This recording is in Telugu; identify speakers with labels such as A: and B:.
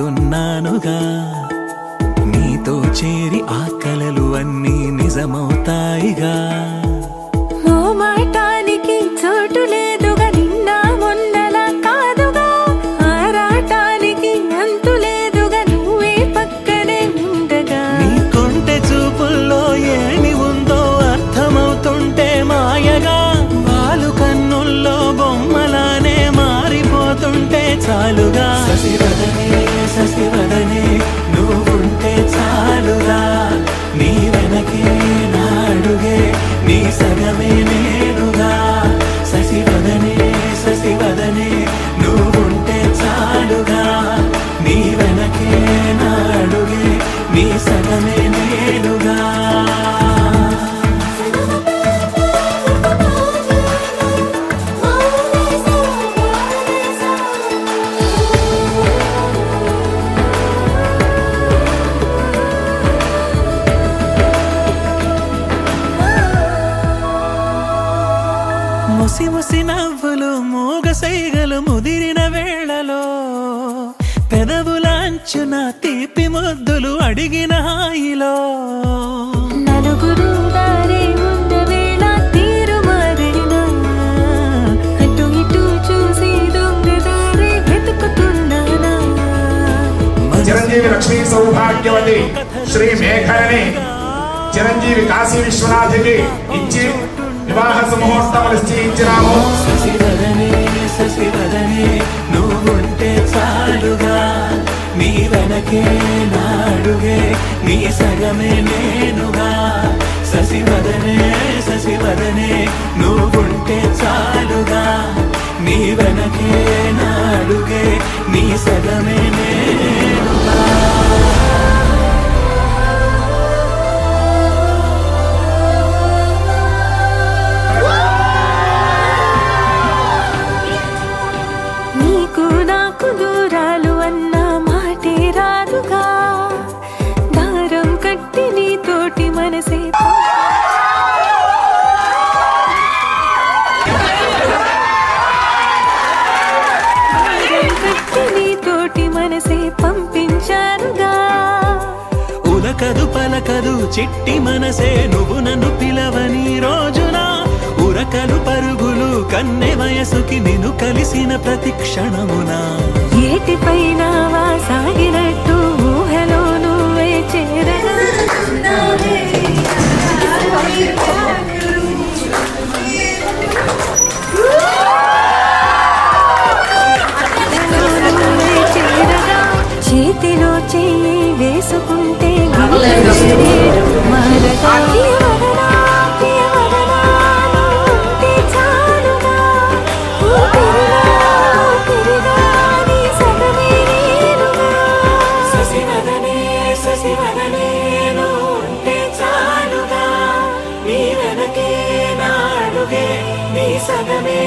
A: అంటున్నానుగా. నీతో చేరి ఆ కలలు అన్నీ నిజమవుతాయిగా.
B: మాటానికి చోటు లేదుగా, నిన్న మొన్నలా కాదుగా. ఆరాటానికి అంతు లేదుగా, నువ్వే పక్కనే ఉండగా.
A: నీ కొంటె చూపుల్లో ఏమి ఉందో అర్థమవుతుంటే మాయగా. వాలు కన్నుల్లో బొమ్మలానే మారిపోతుంటే చాలుగా. శశివదనే శశివదనే నువ్వుంటే చాలుగా. నీ వెనకే నాడుగే నీ సగమే నేనుగా. శశివదనే శశివదనే నువ్వుంటే చాలుగా. నీ వెనకే నాడుగే నీ సగమే నేనుగా. ముసి ముసి నవ్వులు మూగ సైగలు ముదిరిన వేళలో, పెదవులాంచున తీపి ముద్దులు అడిగిన హాయిలో.
B: నలుగురు దారి ఉన్న వేళ తీరు మారినా, అటు ఇటు చూసి దొంగదారి వెతుకుతున్నానా.
C: చిరంజీవి లక్ష్మీ సౌభాగ్యవతి శ్రీ మేఘని చిరంజీవి కాశీ విశ్వనాథికి ఇచ్చి వివాహ ముహూర్తం నిశ్చయించినాము.
A: శశివదనే శశివదనే నువ్వుంటే చాలుగా. నీ వెనకే నాడుగే నీ సగమే నేనుగా. శశివదనే శశివదనే నువ్వుంటే చాలుగా. నీ వెనకే నాడుగే నీ సగమే నేనుగా.
B: నీకు నాకు దూరాలు అన్న మాటే రాదుగా. దారం కట్టి నీతోటి మనసే నీతోటి మనసే పంపించానుగా.
A: ఉలకదు పలకదు చిట్టి మనసే నువ్వు నన్ను పిలవని రోజున. ఉరకలు పరుగులు కన్నె వయసుకి నిన్ను కలిసిన ప్రతి క్షణమున.
B: ఏటిపైన సాగినట్టు ఊహలో నువ్వే చేరగా. చేతిలో చెయ్యి వేసుకుంటే మారగా.
A: శశివదనే నువ్వుంటే చాలుగా. నీ వెనకే నాడుగే నీ సగమే